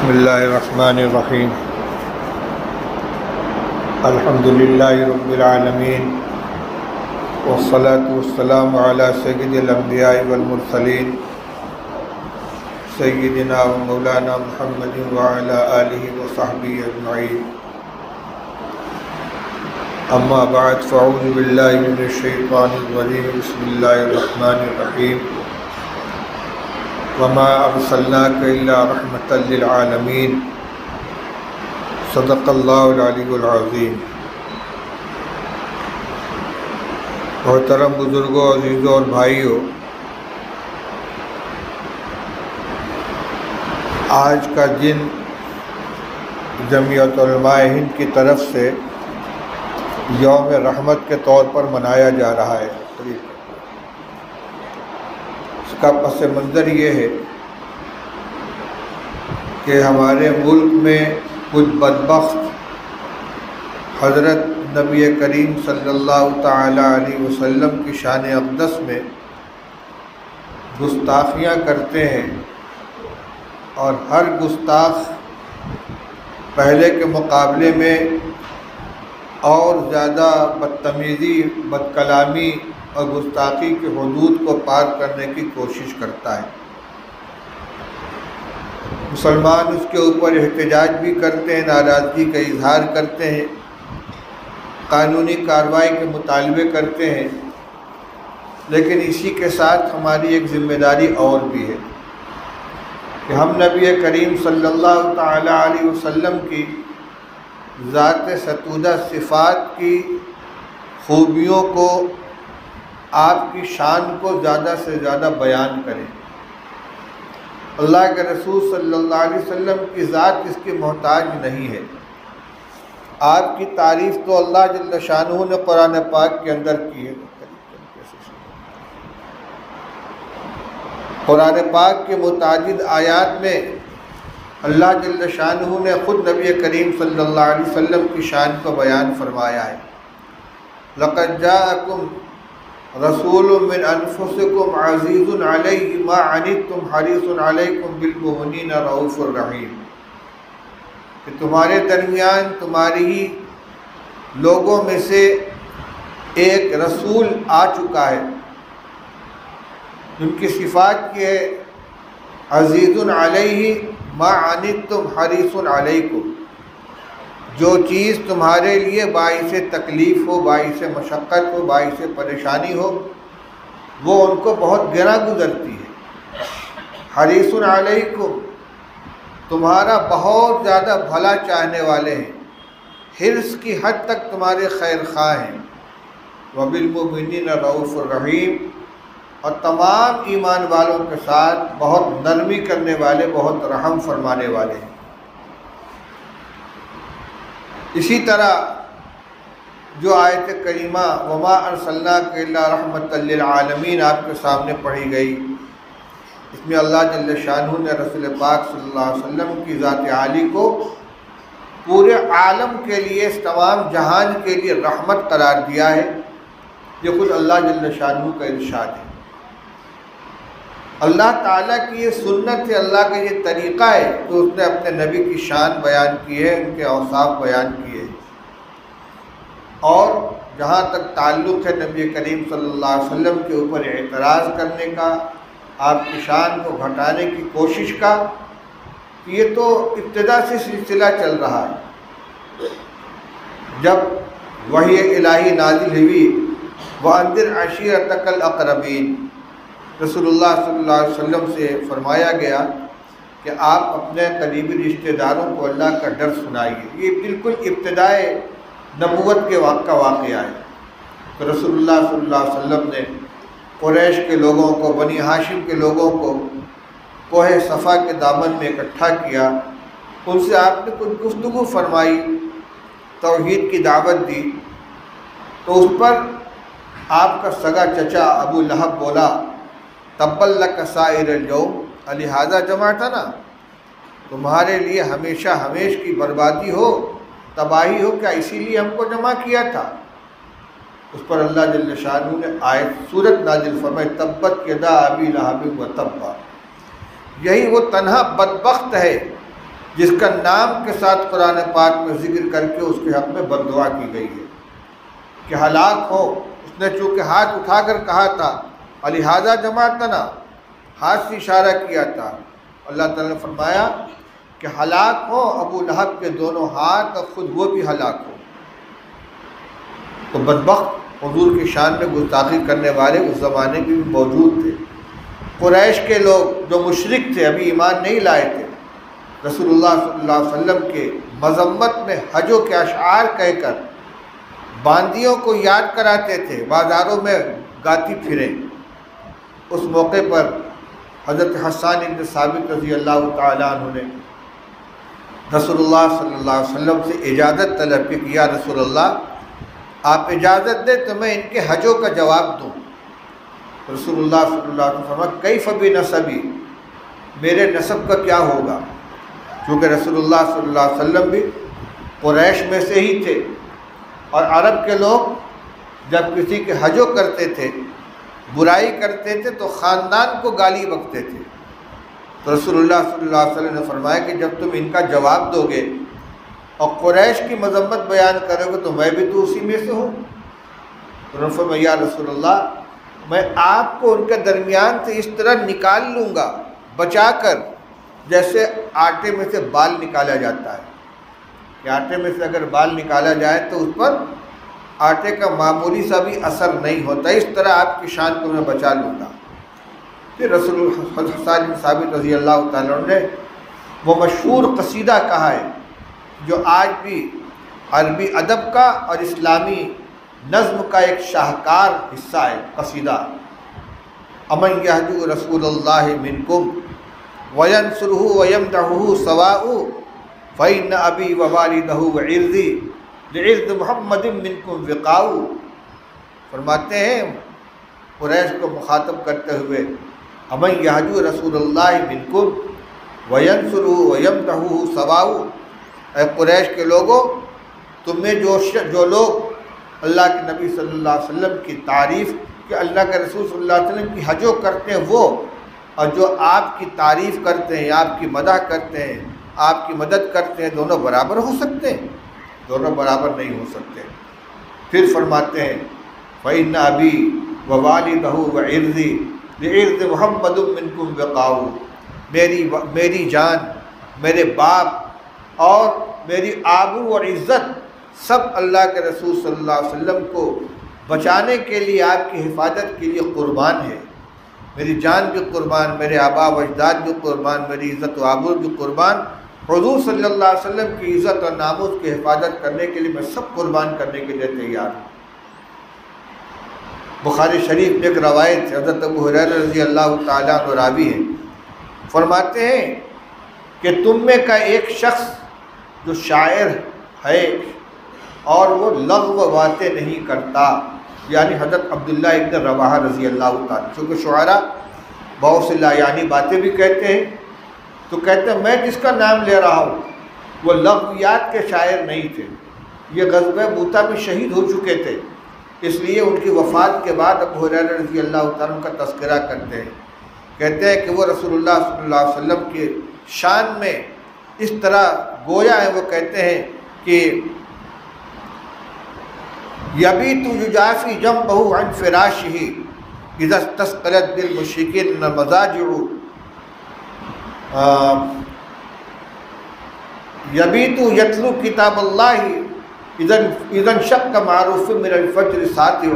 بسم اللہ الرحمن الرحیم الحمد للہ رب العالمین والصلاة والسلام علی سید الانبیاء والمرسلین سیدنا و مولانا محمد وعلی آلہ وصحبہ اجمعین اما بعد فاعوذ باللہ من الشیطان الرجیم بسم اللہ الرحمن الرحیم وما ارسلناک الا رحمۃ للعالمین صدق اللہ العلی العظیم۔ محترم بزرگوں، عزیزوں اور بھائیوں، آج کا دن جمعیت علماء ہند کی طرف سے یوم رحمت کے طور پر منایا جا رہا ہے۔ اس کا پس منظر یہ ہے کہ ہمارے ملک میں کچھ بدبخت حضرت نبی کریم صلی اللہ تعالی علیہ وسلم کی شان اقدس میں گستاخیاں کرتے ہیں، اور ہر گستاخ پہلے کے مقابلے میں اور زیادہ بدتمیزی، بد کلامی اور گستاخی کے حدود کو پار کرنے کی کوشش کرتا ہے۔ مسلمان اس کے اوپر احتجاج بھی کرتے ہیں، ناراضگی کا اظہار کرتے ہیں، قانونی کارروائی کے مطالبے کرتے ہیں، لیکن اسی کے ساتھ ہماری ایک ذمہ داری اور بھی ہے کہ ہم نبی کریم صلی اللہ تعالی علیہ وسلم کی ذات ستودہ صفات کی خوبیوں کو، آپ کی شان کو زیادہ سے زیادہ بیان کریں۔ اللہ کے رسول صلی اللہ علیہ وسلم کی ذات اس کی محتاج نہیں ہے۔ آپ کی تعریف تو اللہ جل شانہ نے قرآن پاک کے اندر کی ہے۔ قرآن پاک کے متعدد آیات میں اللہ جل شانہ نے خود نبی کریم صلی اللہ علیہ وسلم کی شان کو بیان فرمایا ہے۔ لَقَدْ جَاءَكُمْ رَسُولٌ مِّنْ أَنفُسِكُمْ عَزِيزٌ عَلَيْهِ مَا عَنِتُّمْ حَرِيصٌ عَلَيْكُمْ بِالْمُؤْمِنِينَ رَءُوفٌ رَحِيمٌ، کہ تمہارے درمیان تمہاری ہی لوگوں میں سے ایک رسول آ چکا ہے، جن کی صفات یہ ہے عزیز علیہ ما عنتم حریص علیکم، جو چیز تمہارے لیے باعث تکلیف ہو، باعث مشقت ہو، باعث پریشانی ہو، وہ ان کو بہت گراں گزرتی ہے۔ حریص علیکم، تمہارا بہت زیادہ بھلا چاہنے والے ہیں، حرص کی حد تک تمہارے خیر خواہ ہیں۔ وبالمؤمنین رؤوف الرحیم، اور تمام ایمان والوں کے ساتھ بہت نرمی کرنے والے، بہت رحم فرمانے والے ہیں۔ اسی طرح جو آیت کریمہ وما ارسلناک الا رحمۃ للعالمین آپ کے سامنے پڑھی گئی، اس میں اللہ جل شانہ نے رسول پاک صلی اللہ علیہ وسلم کی ذات عالی کو پورے عالم کے لیے، اس تمام جہان کے لیے رحمت قرار دیا ہے۔ یہ خود اللہ جل شانہ کا ارشاد ہے۔ اللہ تعالیٰ کی یہ سنت ہے، اللہ کا یہ طریقہ ہے کہ اس نے اپنے نبی کی شان بیان کی ہے، ان کے اوصاف بیان کیے، اور جہاں تک تعلق ہے نبی کریم صلی اللہ علیہ وسلم کے اوپر اعتراض کرنے کا، آپ کی شان کو گھٹانے کی کوشش کا، یہ تو ابتدا سے سلسلہ چل رہا ہے۔ جب وحی الہی نازل ہوئی وَأَنذِرْ عَشِيرَتَكَ الْأَقْرَبِينَ، رسول اللہ صلی اللہ علیہ وسلم سے فرمایا گیا کہ آپ اپنے قریبی رشتہ داروں کو اللہ کا ڈر سنائیے۔ یہ بالکل ابتدائے نبوت کے کا واقعہ ہے۔ تو رسول اللہ صلی اللہ علیہ وسلم نے قریش کے لوگوں کو، بنی ہاشم کے لوگوں کو کوہ صفا کے دامن میں اکٹھا کیا، ان سے آپ نے کچھ گفتگو فرمائی، توحید کی دعوت دی۔ تو اس پر آپ کا سگا چچا ابو لہب بولا تبا لک سائر اليوم، لہٰذا جمع تھا نا، تمہارے لیے ہمیشہ ہمیش کی بربادی ہو، تباہی ہو، کیا اسی لیے ہم کو جمع کیا تھا؟ اس پر اللہ جل شانہ نے آیت سورت نازل فرمائی تبت یدا ابی لہب و تب، یہی وہ تنہا بدبخت ہے جس کا نام کے ساتھ قرآن پاک میں ذکر کر کے اس کے حق میں بد دعا کی گئی ہے کہ ہلاک ہو۔ اس نے چونکہ ہاتھ اٹھا کر کہا تھا لہذا جماعتنا، ہاتھ سے اشارہ کیا تھا، اللہ تعالیٰ نے فرمایا کہ ہلاک ہو ابو لہب کے دونوں ہاتھ اور خود وہ بھی ہلاک ہو۔ تو بدبخت حضور کی شان میں گستاخی کرنے والے اس زمانے میں بھی موجود تھے۔ قریش کے لوگ جو مشرک تھے، ابھی ایمان نہیں لائے تھے، رسول اللہ صلی اللہ علیہ وسلم کے مذمت میں حجوں کے اشعار کہہ کر باندیوں کو یاد کراتے تھے، بازاروں میں گاتی پھریں۔ اس موقع پر حضرت حسان بن ثابت رضی اللہ تعالیٰ عنہ نے رسول اللہ صلی اللہ علیہ وسلم سے اجازت طلب کی کہ یا رسول اللہ آپ اجازت دیں تو میں ان کے حجوں کا جواب دوں۔ رسول اللہ صلی اللہ علیہ وسلم فرمایا کیف بنسبی، میرے نسب کا کیا ہوگا، کیونکہ رسول اللہ صلی اللہ علیہ وسلم بھی قریش میں سے ہی تھے، اور عرب کے لوگ جب کسی کے حجوں کرتے تھے، برائی کرتے تھے تو خاندان کو گالی بکتے تھے۔ تو رسول اللہ صلی اللہ علیہ وسلم نے فرمایا کہ جب تم ان کا جواب دو گے اور قریش کی مذمت بیان کرو گے تو میں بھی تو اسی میں سے ہوں۔ تو انہوں نے فرمایا یا رسول اللہ میں آپ کو ان کے درمیان سے اس طرح نکال لوں گا بچا کر جیسے آٹے میں سے بال نکالا جاتا ہے، کہ آٹے میں سے اگر بال نکالا جائے تو اس پر آٹے کا معمولی سا بھی اثر نہیں ہوتا، اس طرح آپ کی شان کو میں بچا لوں گا۔ پھر رسول حسان بن ثابت رضی اللہ تعالیٰ عنہ نے وہ مشہور قصیدہ کہا ہے جو آج بھی عربی ادب کا اور اسلامی نظم کا ایک شاہکار حصہ ہے۔ قصیدہ امن یہجو رسول اللہ منکم وینصرہ ویمدحہ سواء فإن ابی ووالدہ وعرضی لعرض محمد منکم وقاء۔ فرماتے ہیں قریش کو مخاطب کرتے ہوئے امن یہجو رسول اللہ منکم وینصرہ ویمدحہ سواء، اے قریش کے لوگوں تم میں جو لوگ اللہ کے نبی صلی اللہ علیہ وسلم کی تعریف کہ اللہ کے رسول صلی اللہ علیہ وسلم کی حجوں کرتے ہیں وہ، اور جو آپ کی تعریف کرتے ہیں، آپ کی مدح کرتے ہیں، آپ کی مدد کرتے ہیں، دونوں برابر ہو سکتے ہیں؟ دونوں برابر نہیں ہو سکتے۔ پھر فرماتے ہیں فإن أبي ووالده وعرضي لعرض محمد منكم وقاء، میری جان، میرے باپ اور میری آبرو اور عزت سب اللہ کے رسول صلی اللہ علیہ وسلم کو بچانے کے لیے، آپ کی حفاظت کے لیے قربان ہے۔ میری جان بھی قربان، میرے آبا و اجداد بھی قربان، میری عزت و آبرو بھی قربان، حضور صلی اللہ علیہ وسلم کی عزت اور ناموس کی حفاظت کرنے کے لیے میں سب قربان کرنے کے لیے تیار ہوں۔ بخاری شریف میں ایک روایت حضرت ابو ہریرہ رضی اللہ تعالیٰ عنہ راوی ہیں، فرماتے ہیں کہ تم میں کا ایک شخص جو شاعر ہے اور وہ لغو باتیں نہیں کرتا، یعنی حضرت عبداللہ ابن رواحہ رضی اللہ تعالیٰ، چونکہ شعراء بہت سے لا یعنی باتیں بھی کہتے ہیں، تو کہتے ہیں میں جس کا نام لے رہا ہوں وہ لغویات کے شاعر نہیں تھے، یہ غزوہ موتہ میں شہید ہو چکے تھے، اس لیے ان کی وفات کے بعد ابو ہریرہ رضی اللہ تعالیٰ عنہ کا تذکرہ کرتے ہیں، کہتے ہیں کہ وہ رسول اللہ صلی اللہ علیہ وسلم کے شان میں اس طرح گویا ہے، وہ کہتے ہیں کہ یبیت یجافی جنبہ عن فراشہ اذا استثقلت بالمشرکین المضاجع، یبیت یتلو کتاب اللہ اذا انشق معروف من الفجر ساطع۔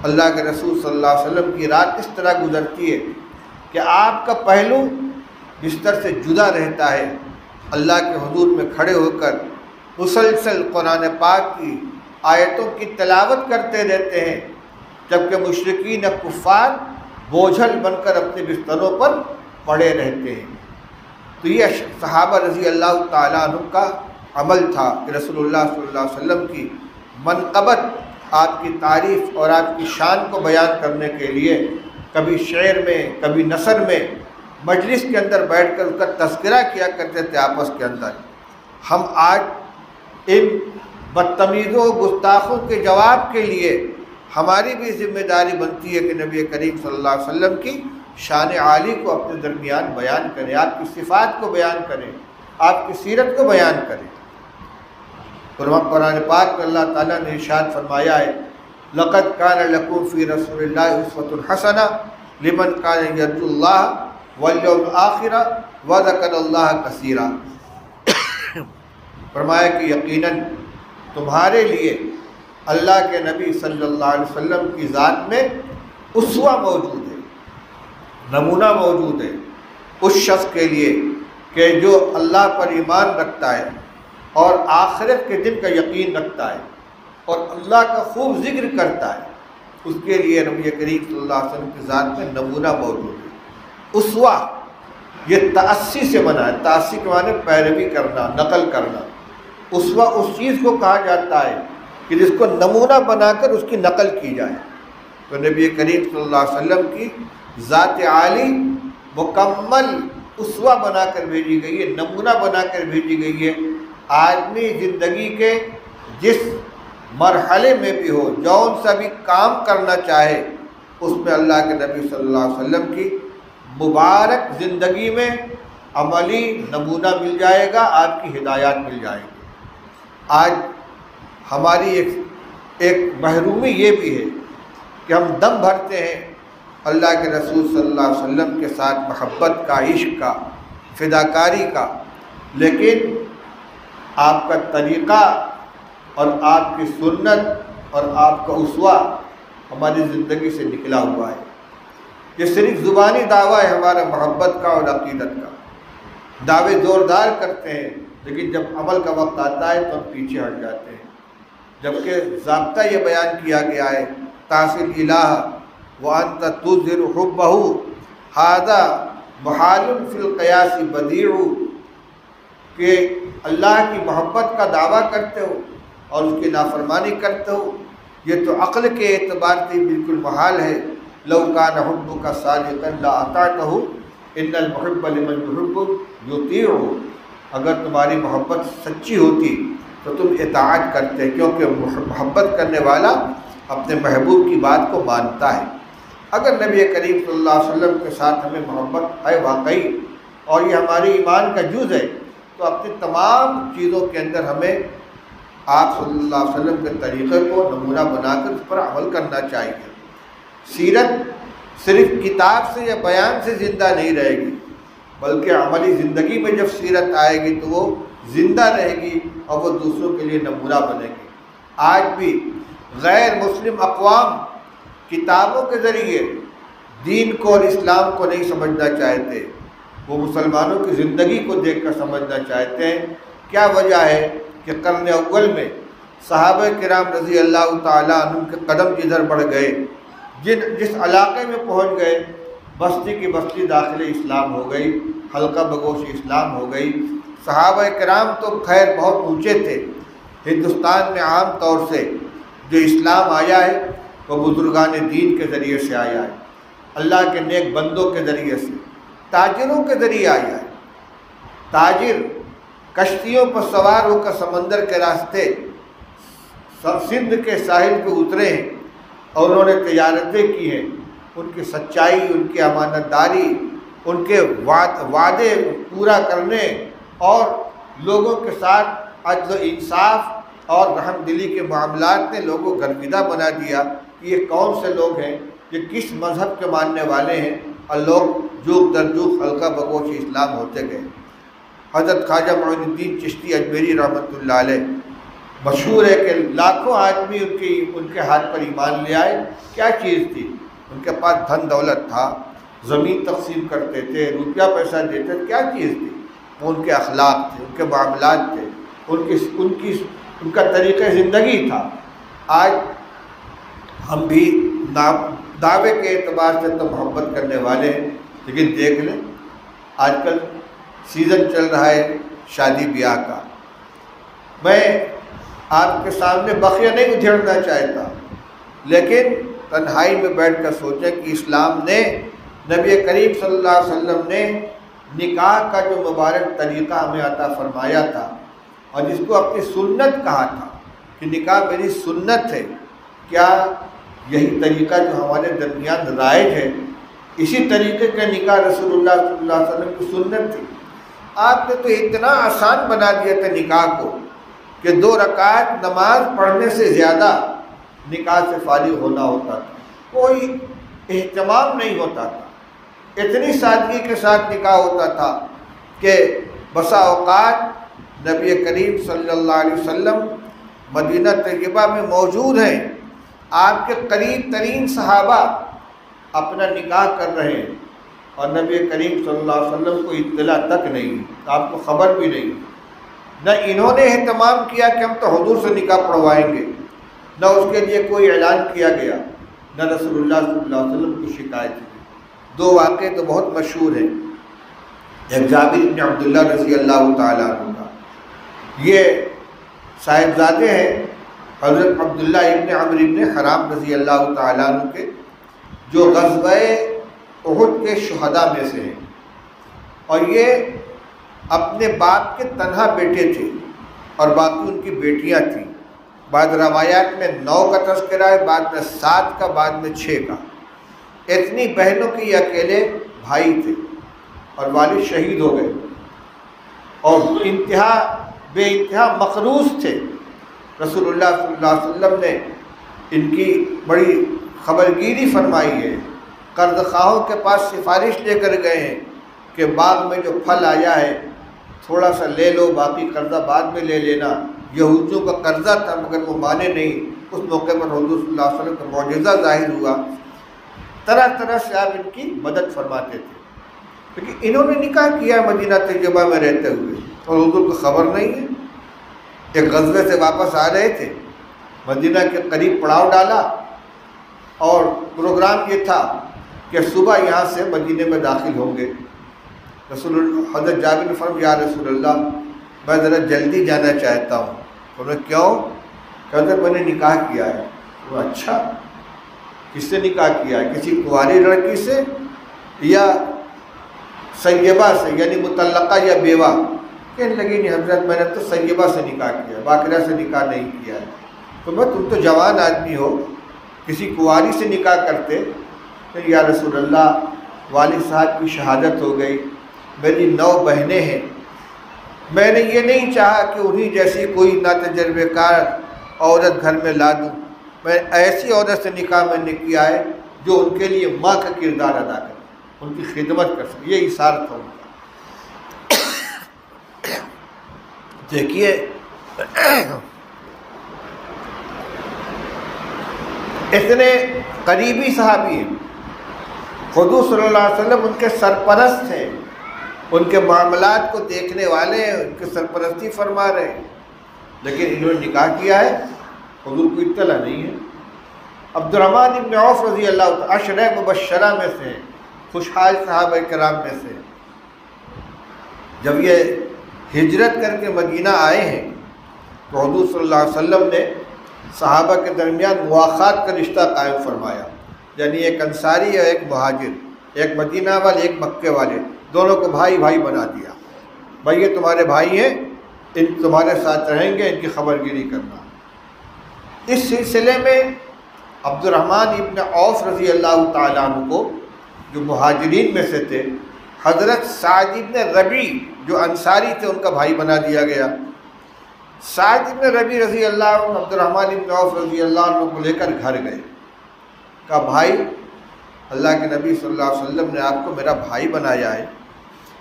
اللہ کے رسول صلی اللہ علیہ وسلم کی رات اس طرح گزرتی ہے کہ آپ کا پہلو بستر سے جدا رہتا ہے، اللہ کے حضور میں کھڑے ہو کر مسلسل قرآن پاک کی آیتوں کی تلاوت کرتے رہتے ہیں، جبکہ مشرکین کفار بوجھل بن کر اپنے بستروں پر پڑے رہتے ہیں۔ تو یہ صحابہ رضی اللہ تعالیٰ عنہ کا عمل تھا کہ رسول اللہ صلی اللہ علیہ وسلم کی منقبت، آپ کی تعریف اور آپ کی شان کو بیان کرنے کے لیے کبھی شعر میں کبھی نثر میں مجلس کے اندر بیٹھ کر اس کا تذکرہ کیا کرتے تھے آپس کے اندر۔ ہم آج ان بدتمیزوں گستاخوں کے جواب کے لیے ہماری بھی ذمہ داری بنتی ہے کہ نبی کریم صلی اللہ علیہ وسلم کی شان عالی کو اپنے درمیان بیان کریں، آپ کی صفات کو بیان کریں، آپ کی سیرت کو بیان کریں۔ قرآن پاک میں اللہ تعالیٰ نے ارشاد فرمایا ہے لقد کان لکم فی رسول اللہ اسوۃ حسنہ لمن کان یرجو اللہ والیوم الآخر وذکر اللہ کثیرا۔ فرمایا کہ یقیناً تمہارے لیے اللہ کے نبی صلی اللہ علیہ وسلم کی ذات میں اسوہ موجود ہے، نمونہ موجود ہے اس شخص کے لیے کہ جو اللہ پر ایمان رکھتا ہے اور آخرت کے دن کا یقین رکھتا ہے اور اللہ کا خوب ذکر کرتا ہے، اس کے لیے نبی کریم صلی اللہ علیہ وسلم کی ذات میں نمونہ موجود ہے۔ اسوہ یہ تأسی سے بنا ہے، تأسی کے معنی پیروی کرنا، نقل کرنا۔ اسوہ اس چیز کو کہا جاتا ہے کہ جس کو نمونہ بنا کر اس کی نقل کی جائے۔ تو نبی کریم صلی اللہ علیہ وسلم کی ذات عالی مکمل اسوہ بنا کر بھیجی گئی ہے، نمونہ بنا کر بھیجی گئی ہے۔ آدمی زندگی کے جس مرحلے میں بھی ہو، جون سا بھی کام کرنا چاہے، اس میں اللہ کے نبی صلی اللہ علیہ وسلم کی مبارک زندگی میں عملی نمونہ مل جائے گا، آپ کی ہدایات مل جائیں گی۔ آج ہماری ایک محرومی یہ بھی ہے کہ ہم دم بھرتے ہیں اللہ کے رسول صلی اللہ علیہ وسلم کے ساتھ محبت کا، عشق کا، فداکاری کا، لیکن آپ کا طریقہ اور آپ کی سنت اور آپ کا اسوہ ہماری زندگی سے نکلا ہوا ہے۔ یہ صرف زبانی دعویٰ ہے ہمارا محبت کا اور عقیدت کا، دعوے زوردار کرتے ہیں، لیکن جب عمل کا وقت آتا ہے تو ہم پیچھے ہٹ جاتے ہیں۔ جبکہ ضابطہ یہ بیان کیا گیا ہے تحصیل الہ وانت تظہر حبہ ھذا محال فی القیاس بدیع، کہ اللہ کی محبت کا دعویٰ کرتے ہو اور اس کی نافرمانی کرتے ہو، یہ تو عقل کے اعتبار سے بالکل محال ہے۔ لو کان حبک صادقا لاطعتہ ان المحب لمن یحب یطیع، اگر تمہاری محبت سچی ہوتی تو تم اطاعت کرتے، کیونکہ محبت کرنے والا اپنے محبوب کی بات کو مانتا ہے۔ اگر نبی کریم صلی اللہ علیہ وسلم کے ساتھ ہمیں محبت ہے واقعی اور یہ ہماری ایمان کا جز ہے، تو اپنی تمام چیزوں کے اندر ہمیں آپ صلی اللہ علیہ وسلم کے طریقے کو نمونہ بنا کر اس پر عمل کرنا چاہیے۔ سیرت صرف کتاب سے یا بیان سے زندہ نہیں رہے گی، بلکہ عملی زندگی میں جب سیرت آئے گی تو وہ زندہ رہے گی اور وہ دوسروں کے لیے نمونہ بنے گی۔ آج بھی غیر مسلم اقوام کتابوں کے ذریعے دین کو اور اسلام کو نہیں سمجھنا چاہتے، وہ مسلمانوں کی زندگی کو دیکھ کر سمجھنا چاہتے ہیں۔ کیا وجہ ہے کہ قرن اول میں صحابہ کرام رضی اللہ تعالیٰ عنہ کے قدم جدھر بڑھ گئے، جس علاقے میں پہنچ گئے، بستی کی بستی داخل اسلام ہو گئی، حلقہ بگوش اسلام ہو گئی۔ صحابہ کرام تو خیر بہت اونچے تھے، ہندوستان میں عام طور سے جو اسلام آیا ہے وہ بزرگان دین کے ذریعے سے آیا ہے، اللہ کے نیک بندوں کے ذریعے سے، تاجروں کے ذریعے آیا ہے۔ تاجر کشتیوں پر سوار ہو کر سمندر کے راستے سندھ کے ساحل پہ اترے ہیں اور انہوں نے تجارتیں کی ہیں۔ ان کی سچائی، ان کی امانت داری، ان کے وعدے پورا کرنے اور لوگوں کے ساتھ عدل و انصاف اور رحم دلی کے معاملات نے لوگوں کو گرویدہ بنا دیا کہ یہ کون سے لوگ ہیں، یہ کس مذہب کے ماننے والے ہیں، اور لوگ جوک در جوک حلقہ بگوش اسلام ہوتے گئے۔ حضرت خواجہ معین الدین چشتی اجمیری رحمۃ اللہ علیہ مشہور ہے کہ لاکھوں آدمی ان کے ہاتھ پر ایمان لے آئے۔ کیا چیز تھی؟ ان کے پاس دھن دولت تھا، زمین تقسیم کرتے تھے، روپیہ پیسہ دیتے تھے، کیا چیز تھی؟ وہ ان کے اخلاق تھے، ان کے معاملات تھے، ان کا طریقہ زندگی تھا۔ آج ہم بھی دعوے کے اعتبار سے تو محبت کرنے والے ہیں، لیکن دیکھ لیں آج کل سیزن چل رہا ہے شادی بیاہ کا۔ میں آپ کے سامنے بخیہ نہیں ادھیڑنا چاہتا، لیکن تنہائی میں بیٹھ کر سوچیں کہ اسلام نے، نبی کریم صلی اللہ علیہ وسلم نے نکاح کا جو مبارک طریقہ ہمیں عطا فرمایا تھا اور جس کو اپنی سنت کہا تھا کہ نکاح میری سنت ہے، کیا یہی طریقہ جو ہمارے درمیان رائج ہے، اسی طریقے کا نکاح رسول اللہ صلی اللہ علیہ وسلم کی سنت تھی؟ آپ نے تو اتنا آسان بنا دیا تھا نکاح کو کہ 2 رکعت نماز پڑھنے سے زیادہ نکاح سے فارغ ہونا ہوتا تھا، کوئی اہتمام نہیں ہوتا تھا، اتنی سادگی کے ساتھ نکاح ہوتا تھا کہ بسا اوقات نبی کریم صلی اللہ علیہ وسلم مدینہ طیبہ میں موجود ہیں، آپ کے قریب ترین صحابہ اپنا نکاح کر رہے ہیں اور نبی کریم صلی اللہ علیہ وسلم کو اطلاع تک نہیں، آپ کو خبر بھی نہیں، نہ انہوں نے اہتمام کیا کہ ہم تو حضور سے نکاح پڑھوائیں گے، نہ اس کے لیے کوئی اعلان کیا گیا، نہ رسول اللہ صلی اللہ علیہ وسلم کی شکایت ہوئی۔ 2 واقعے تو بہت مشہور ہیں، ایک جابر بن عبداللہ رضی اللہ تعالیٰ عنہ کا، یہ صاحبزادے ہیں حضرت عبداللہ ابن عمرو ابن حرام رضی اللہ تعالیٰ عنہ کے، جو غزوہ احد کے شہداء میں سے ہیں، اور یہ اپنے باپ کے تنہا بیٹے تھے اور باقی ان کی بیٹیاں تھیں۔ بعض روایات میں 9 کا تذکرہ ہے، بعد میں 7 کا، بعد میں 6 کا۔ اتنی بہنوں کے یہ اکیلے بھائی تھے اور والد شہید ہو گئے، اور بے انتہا مقروض تھے۔ رسول اللہ صلی اللہ علیہ وسلم نے ان کی بڑی خبرگیری فرمائی ہے، قرض خواہوں کے پاس سفارش لے کر گئے ہیں کہ باغ میں جو پھل آیا ہے تھوڑا سا لے لو، باقی قرضہ بعد میں لے لینا۔ یہودیوں کا قرضہ تھا مگر وہ مانے نہیں۔ اس موقع پر حضور صلی اللہ علیہ وسلم کا معجزہ ظاہر ہوا، طرح طرح سے آپ ان کی مدد فرماتے تھے، کیونکہ انہوں نے نکاح کیا مدینہ طیبہ میں رہتے ہوئے اور حضور کو خبر نہیں ہے۔ ایک غزوے سے واپس آ رہے تھے، مدینہ کے قریب پڑاؤ ڈالا اور پروگرام یہ تھا کہ صبح یہاں سے مدینے میں داخل ہوں گے۔ حضرت جابر نے فرمایا یا رسول اللہ میں ذرا جلدی جانا چاہتا ہوں۔ انہوں نے کیوں؟ کہتے میں نے نکاح کیا ہے۔ وہ اچھا، کس سے نکاح کیا ہے؟ کسی کنواری لڑکی سے یا سیبہ سے، یعنی مطلقہ یا بیوہ؟ کہنے لگی نہیں حضرت میں نے تو سیبہ سے نکاح کیا ہے، باقرہ سے نکاح نہیں کیا ہے۔ تو تم تو جوان آدمی ہو، کسی کنواری سے نکاح کرتے۔ کہ یا رسول اللہ والد صاحب کی شہادت ہو گئی، میری 9 بہنیں ہیں، میں نے یہ نہیں چاہا کہ انہیں جیسی کوئی ناتجربہ کار عورت گھر میں لا دوں، میں ایسی عورت سے نکاح میں نے کیا ہے جو ان کے لیے ماں کا کردار ادا کرے، ان کی خدمت کر سکے۔ یہ اثار تھا ان کا۔ دیکھیے اتنے قریبی صحابی ہیں، حضور صلی اللہ علیہ وسلم ان کے سرپرست ہیں، ان کے معاملات کو دیکھنے والے ہیں، ان کی سرپرستی فرما رہے ہیں، لیکن انہوں نے نکاح کیا ہے، حضور کو اطلاع نہیں ہے۔ عبد الرحمن ابن عوف رضی اللہ تعالیٰ عشرہ مبشرہ میں سے ہیں، خوشحال صحابہ کرام میں سے۔ جب یہ ہجرت کر کے مدینہ آئے ہیں تو حضور صلی اللہ علیہ وسلم نے صحابہ کے درمیان مواخات کا رشتہ قائم فرمایا، یعنی ایک انصاری اور ایک مہاجر، ایک مدینہ والے ایک مکے والے، دونوں کو بھائی بھائی بنا دیا۔ بھائی یہ تمہارے بھائی ہیں، ان تمہارے ساتھ رہیں گے، ان کی خبر گیری کرنا۔ اس سلسلے میں عبد الرحمن ابن عوف رضی اللہ تعالیٰ عنہ کو، جو مہاجرین میں سے تھے، حضرت سعد ابن ربیع جو انصاری تھے ان کا بھائی بنا دیا گیا۔ سعد ابن ربیع رضی اللہ عنہ عبد الرحمن ابن عوف رضی اللہ عنہ کو لے کر گھر گئے، کہا بھائی اللہ کے نبی صلی اللہ علیہ وسلم نے آپ کو میرا بھائی بنایا ہے،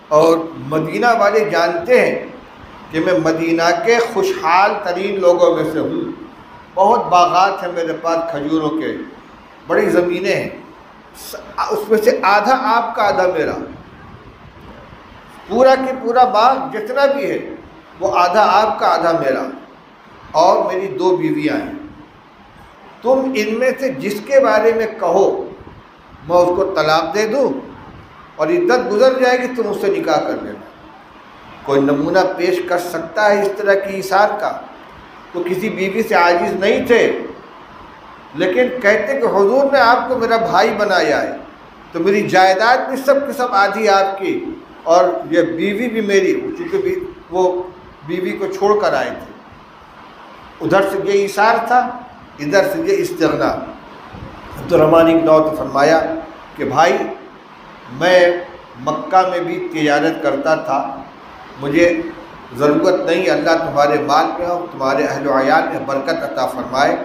اور مدینہ والے جانتے ہیں کہ میں مدینہ کے خوشحال ترین لوگوں میں سے ہوں، بہت باغات ہیں میرے پاس کھجوروں کے، بڑی زمینیں ہیں، اس میں سے آدھا آپ کا آدھا میرا، پورا کی پورا باغ جتنا بھی ہے وہ آدھا آپ کا آدھا میرا، اور میری 2 بیویاں ہیں، تم ان میں سے جس کے بارے میں کہو میں اس کو طلاق دے دوں اور عدت گزر جائے گی تم اس سے نکاح کر لینا۔ کوئی نمونہ پیش کر سکتا ہے اس طرح کی ایثار کا؟ تو کسی بیوی سے عاجز نہیں تھے، لیکن کہتے کہ حضور نے آپ کو میرا بھائی بنایا ہے تو میری جائیداد بھی سب کی سب آدھی آپ کی، اور یہ بیوی بھی میری، چونکہ وہ بیوی کو چھوڑ کر آئے تھے۔ ادھر سے یہ ایثار تھا، ادھر سے یہ استغنا۔ عبد الرحمن ابن عوف نے فرمایا کہ بھائی میں مکہ میں بھی تجارت کرتا تھا مجھے ضرورت نہیں، اللہ تمہارے مال میں اور تمہارے اہل و عیال میں برکت عطا فرمائے،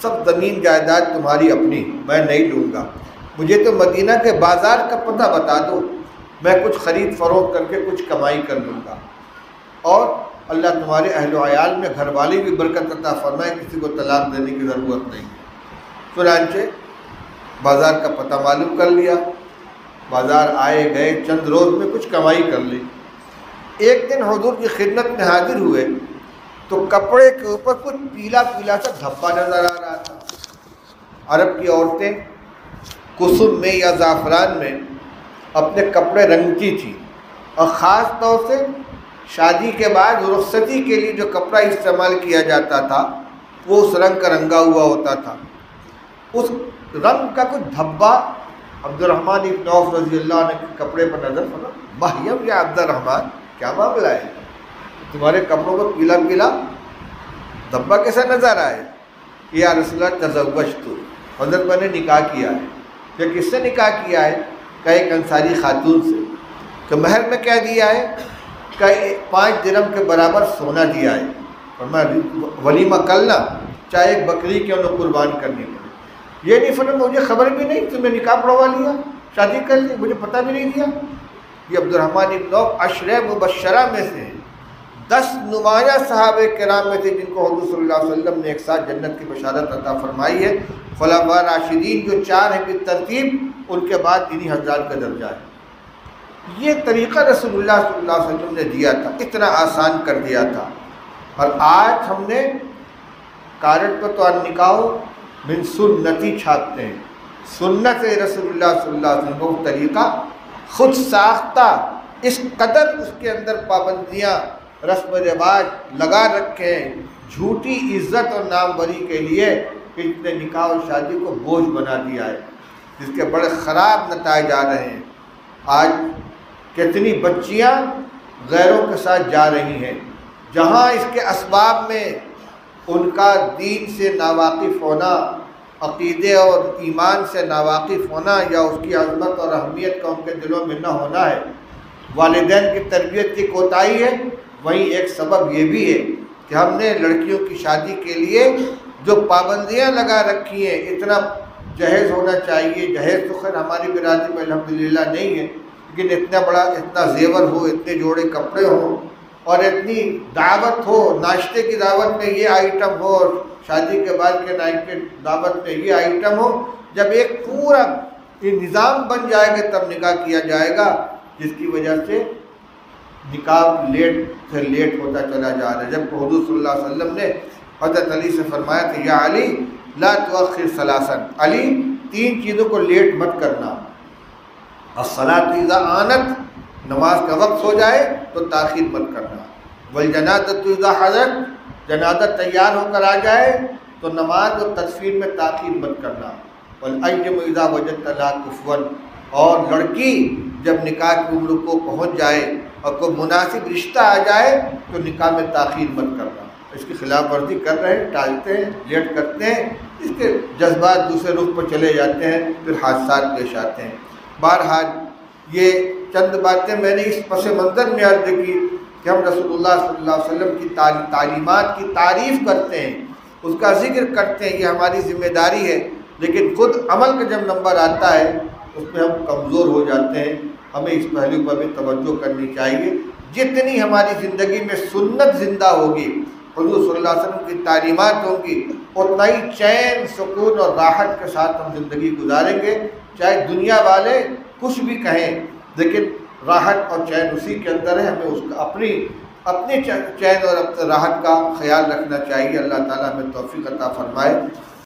سب زمین جائیداد تمہاری اپنی، میں نہیں لوں گا، مجھے تو مدینہ کے بازار کا پتہ بتا دو، میں کچھ خرید فروخت کر کے کچھ کمائی کر لوں گا، اور اللہ تمہارے اہل و عیال میں گھر والی بھی برکت عطا فرمائے، کسی کو طلاق دینے کی ضرورت نہیں۔ چنانچہ بازار کا پتہ معلوم کر لیا، بازار آئے گئے، چند روز میں کچھ کمائی کر لی۔ ایک دن حضور کی خدمت میں حاضر ہوئے تو کپڑے کے اوپر کچھ پیلا پیلا سا دھبا نظر آ رہا تھا۔ عرب کی عورتیں کسم میں یا زعفران میں اپنے کپڑے رنگتی تھیں، اور خاص طور سے شادی کے بعد رخصتی کے لیے جو کپڑا استعمال کیا جاتا تھا وہ اس رنگ کا رنگا ہوا ہوتا تھا۔ اس رنگ کا کچھ دھبا عبد الرحمن ابن عوف رضی اللہ عنہ کے کپڑے پر نظر پڑا۔ مہیم یا عبد الرحمن، کیا معاملہ ہے؟ تمہارے کپڑوں پر پیلا پیلا دھبا کیسا نظر آئے؟ یا رسول اللہ تزوجت، حضرت میں نے نکاح کیا ہے۔ کہ کس سے نکاح کیا ہے؟ کہ ایک انصاری خاتون سے۔ کہ مہر میں کیا دیا ہے؟ کہ 5 درہم کے برابر سونا دیا ہے، اور میں ولیمہ کرنا چاہے ایک بکری کے انہیں قربان کرنی پڑے۔ یہ نہیں فرمایا مجھے خبر بھی نہیں، تم نے نکاح پڑھوا لیا، شادی کر لی، مجھے پتہ بھی نہیں دیا۔ یہ عبد الرحمن ابن عوف عشرہ مبشرہ میں سے 10 نمایاں صحابہ کرام میں تھے جن کو حضور صلی اللہ علیہ وسلم نے ایک ساتھ جنت کی بشارت عطا فرمائی ہے۔ خلفاء راشدین جو 4 ہیں بالترتیب، ان کے بعد انہی حضرات کا درجہ ہے۔ یہ طریقہ رسول اللہ صلی اللہ علیہ وسلم نے دیا تھا، اتنا آسان کر دیا تھا۔ اور آج ہم نے کارڈ پر تو نکاح من سنتی چھاپتے ہیں، سنت رسول اللہ صلی اللہ علیہ وسلم کو طریقہ خود ساختہ، اس قدر اس کے اندر پابندیاں رسم و رواج لگا رکھے ہیں جھوٹی عزت اور ناموری کے لیے، کہ اس نے نکاح اور شادی کو بوجھ بنا دیا ہے، جس کے بڑے خراب نتائج آ رہے ہیں۔ آج کتنی بچیاں غیروں کے ساتھ جا رہی ہیں، جہاں اس کے اسباب میں ان کا دین سے ناواقف ہونا، عقیدے اور ایمان سے ناواقف ہونا، یا اس کی عظمت اور اہمیت کا ان کے دلوں میں نہ ہونا ہے، والدین کی تربیت کی کوتاہی ہے۔ وہیں ایک سبب یہ بھی ہے کہ ہم نے لڑکیوں کی شادی کے لیے جو پابندیاں لگا رکھی ہیں، اتنا جہیز ہونا چاہیے، جہیز تو خیر ہماری برادری میں الحمدللہ نہیں ہے، لیکن اتنا زیور ہو، اتنے جوڑے کپڑے ہوں، اور اتنی دعوت ہو، ناشتے کی دعوت میں یہ آئٹم ہو، اور شادی کے بعد کے نائٹ کی دعوت میں یہ آئٹم ہو۔ جب ایک پورا یہ نظام بن جائے گا تب نکاح کیا جائے گا، جس کی وجہ سے نکاح لیٹ سے لیٹ ہوتا چلا جا رہا ہے۔ جب حضور صلی اللہ علیہ وسلم نے حضرت علی سے فرمایا کہ یا علی لا تؤخر ثلاثا، علی 3 چیزوں کو لیٹ مت کرنا، الصلاۃ اذا آنت، نماز کا وقت ہو جائے تو تاخیر مت کرنا، والجنازۃ اذا حضرت، جنازہ تیار ہو کر آ جائے تو نماز و تدفین میں تاخیر مت کرنا، والایم اذا وجدت لا کفوا، اور لڑکی جب نکاح کی عمر کو پہنچ جائے اور کوئی مناسب رشتہ آ جائے تو نکاح میں تاخیر مت کرنا۔ اس کی خلاف ورزی کر رہے ہیں، ٹالتے ہیں، لیٹ کرتے ہیں، اس کے جذبات دوسرے رخ پر چلے جاتے ہیں، پھر حادثات پیش آتے ہیں۔ بہرحال یہ چند باتیں میں نے اس پس منظر میں عرض کی کہ ہم رسول اللہ صلی اللہ علیہ وسلم کی تعلیمات کی تعریف کرتے ہیں، اس کا ذکر کرتے ہیں، یہ ہماری ذمہ داری ہے، لیکن خود عمل کا جب نمبر آتا ہے اس میں ہم کمزور ہو جاتے ہیں۔ ہمیں اس پہلو پر بھی توجہ کرنی چاہیے۔ جتنی ہماری زندگی میں سنت زندہ ہوگی، حضور صلی اللہ علیہ وسلم کی تعلیمات ہوں گی، اتنا ہی چین، سکون اور راحت کے ساتھ ہم زندگی گزاریں گے۔ چاہے دنیا والے کچھ بھی کہیں، لیکن راحت اور چین اسی کے اندر ہے۔ ہمیں اس کا اپنی چین اور اپنے راحت کا خیال رکھنا چاہیے۔ اللہ تعالیٰ ہمیں توفیق عطا فرمائے۔